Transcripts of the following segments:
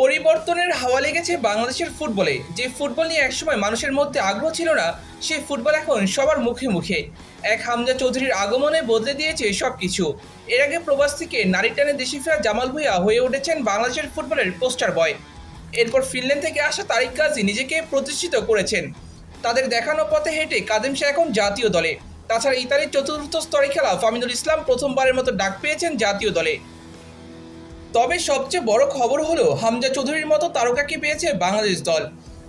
পরিবর্তনের হাওয়া লেগেছে বাংলাদেশের ফুটবলে। যে ফুটবল নিয়ে একসময় মানুষের মধ্যে আগ্রহ ছিল না, সেই ফুটবল এখন সবার মুখে মুখে। এক হামজা চৌধুরীর আগমনে বদলে দিয়েছে সবকিছু। এর আগে প্রবাস থেকে নারী টানে দেশে ফেরা জামাল ভুঁইয়া হয়ে উঠেছেন বাংলাদেশের ফুটবলের পোস্টার বয়। এরপর ফিনল্যান্ড থেকে আসা তারিক গাজী নিজেকে প্রতিষ্ঠিত করেছেন। তাদের দেখানো পথে হেঁটে কাদেম শাহ এখন জাতীয় দলে। তাছাড়া ইতালির চতুর্থ স্তরে খেলা ফামিদুল ইসলাম প্রথমবারের মতো ডাক পেয়েছেন জাতীয় দলে। তবে সবচেয়ে বড় খবর হলো হামজা চৌধুরীর মতো তারকাকে পেয়েছে বাংলাদেশ দল।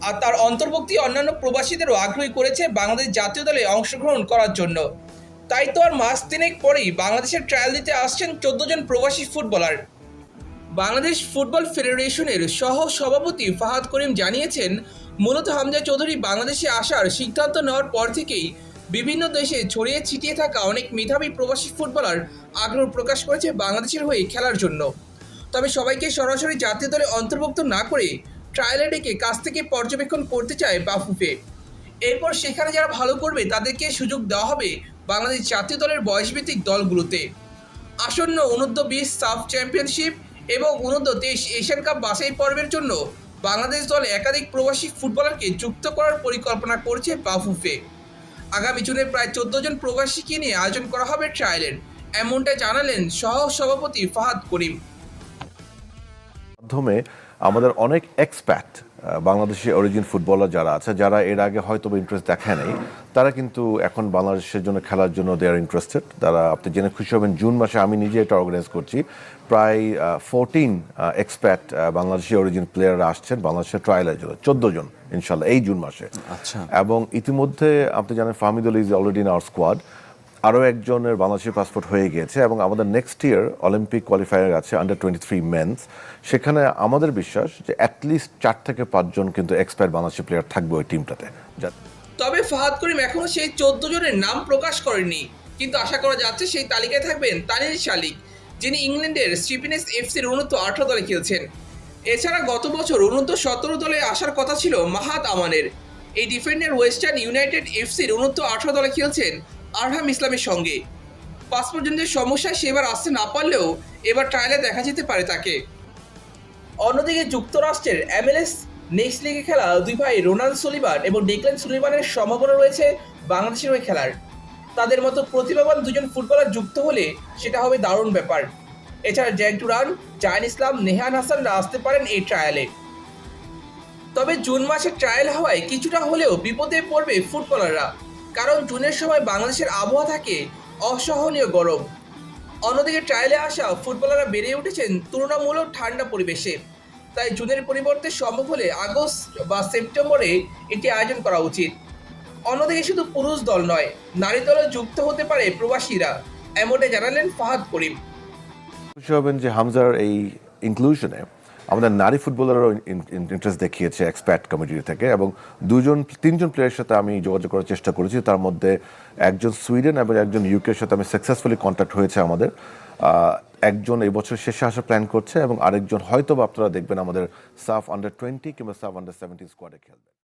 আর তার অন্তর্ভুক্তি অন্যান্য প্রবাসীদেরও আগ্রহী করেছে বাংলাদেশ জাতীয় দলে অংশগ্রহণ করার জন্য। তাই তো আর মাস তিনেক পরেই বাংলাদেশের ট্রায়াল দিতে আসছেন 14 জন প্রবাসী ফুটবলার। বাংলাদেশ ফুটবল ফেডারেশনের সহ সভাপতি ফাহাদ করিম জানিয়েছেন, মূলত হামজা চৌধুরী বাংলাদেশে আসার সিদ্ধান্ত নেওয়ার পর থেকেই বিভিন্ন দেশে ছড়িয়ে ছিটিয়ে থাকা অনেক মেধাবী প্রবাসী ফুটবলার আগ্রহ প্রকাশ করেছে বাংলাদেশের হয়ে খেলার জন্য। তবে সবাইকে সরাসরি জাতীয় দলে অন্তর্ভুক্ত না করে ট্রায়ালে ডেকে কাছ থেকে পর্যবেক্ষণ করতে চায় বাফুফে। এরপর সেখানে যারা ভালো করবে তাদেরকে সুযোগ দেওয়া হবে বাংলাদেশ জাতীয় দলের বয়সভিত্তিক দলগুলোতে। আসন্ন অনূর্ধ্ব-20 সাফ চ্যাম্পিয়নশিপ এবং অনূর্ধ্ব-23 এশিয়ান কাপ বাছাই পর্বের জন্য বাংলাদেশ দলে একাধিক প্রবাসী ফুটবলারকে যুক্ত করার পরিকল্পনা করছে বাফুফে। আগামী জুনে প্রায় 14 জন প্রবাসীকে নিয়ে আয়োজন করা হবে ট্রায়ালের, এমনটা জানালেন সহ সভাপতি ফাহাদ করিম। মাধ্যমে আমাদের অনেক এক্সপ্যাট বাংলাদেশি অরিজিন ফুটবলার যারা আছে, যারা এর আগে হয়তো ইন্টারেস্ট দেখায় নাই, তারা কিন্তু এখন বাংলাদেশের জন্য খেলার জন্য দে আর ইন্টারেস্টেড। তারা আপনি জেনে খুশি হবেন, জুন মাসে আমি নিজে এটা অর্গানাইজ করছি। প্রায় 14 এক্সপ্যাট বাংলাদেশি অরিজিন প্লেয়াররা আসছেন বাংলাদেশের ট্রায়ালের জন্য, 14 জন ইনশাল্লাহ এই জুন মাসে। আচ্ছা। এবং ইতিমধ্যে আপনি জানেন Fahmidul is already in our squad. আরও একজনের বাংলাদেশের পাসপোর্ট হয়ে গিয়েছে এবং আমাদের নেক্সট ইয়ার অলিম্পিক কোয়ালিফায়ার আছে আন্ডার 23 মেন্স। সেখানে আমাদের বিশ্বাস যে অ্যাটলিস্ট 4 থেকে 5 জন কিন্তু এক্সপায়ার বাংলাদেশি প্লেয়ার থাকবে ওই টিমটাতে। তবে ফাহাদ করিম এখনও সেই 14 জনের নাম প্রকাশ করেননি, কিন্তু আশা করা যাচ্ছে সেই তালিকায় থাকবেন তানিল শালিক, যিনি ইংল্যান্ডের স্টিফেনস এফসির অনূর্ধ্ব-18 দলে খেলছেন। এছাড়া গত বছর অনূর্ধ্ব-17 দলে আসার কথা ছিল মাহাদ আমানের। এই ডিফেন্ডার ওয়েস্টার্ন ইউনাইটেড এফসির অনূর্ধ্ব-18 দলে খেলছেন আরহাম ইসলামের সঙ্গে। পাসপোর্টজনিত সমস্যায় সে এবার আসতে না পারলেও এবার ট্রায়ালে দেখা যেতে পারে তাকে। অন্যদিকে যুক্তরাষ্ট্রের MLS নেক্সট লিগে খেলা দুই ভাই রোনাল্ড সুলিভান এবং ডেকল্যান সুলিভানের সম্ভাবনা রয়েছে বাংলাদেশের হয়ে খেলার। তাদের মতো প্রতিভাবান দুজন ফুটবলার যুক্ত হলে সেটা হবে দারুণ ব্যাপার। এছাড়া জ্যাক ডুরান, জাহিন ইসলাম, নেহান হাসানরা আসতে পারেন এই ট্রায়ালে। তবে জুন মাসে ট্রায়াল হওয়ায় কিছুটা হলেও বিপদে পড়বে ফুটবলাররা, কারণ জুনের সময় বাংলাদেশের আবহাওয়া থাকে অসহনীয় গরম। অন্যদিকে ট্রায়ালে আসা ফুটবলাররা বেড়ে উঠেছেন তুলনামূলক ঠান্ডা পরিবেশে। তাই জুনের পরিবর্তে সম্ভব হলে আগস্ট বা সেপ্টেম্বরে এটি আয়োজন করা উচিত। অন্যদিকে শুধু পুরুষ দল নয়, নারী দলও যুক্ত হতে পারে প্রবাসীরা, এমনটা জানালেন ফাহাদ করিম। খুশি হবেন যে হামজার এই ইনক্লুশনে আমাদের নারী ফুটবলারও ইন্টারেস্ট দেখিয়েছে এক্সপ্যাট কমিটি থেকে, এবং 3জন প্লেয়ারের সাথে আমি যোগাযোগ করার চেষ্টা করেছি। তার মধ্যে একজন সুইডেন এবং একজন ইউকের সাথে আমি সাকসেসফুলি কন্ট্যাক্ট হয়েছে আমাদের। একজন এই বছর শেষে আসার প্ল্যান করছে এবং আরেকজন হয়তো বা আপনারা দেখবেন আমাদের সাফ আন্ডার 20 কিংবা সাফ আন্ডার 17 স্কোয়াডে খেলবে।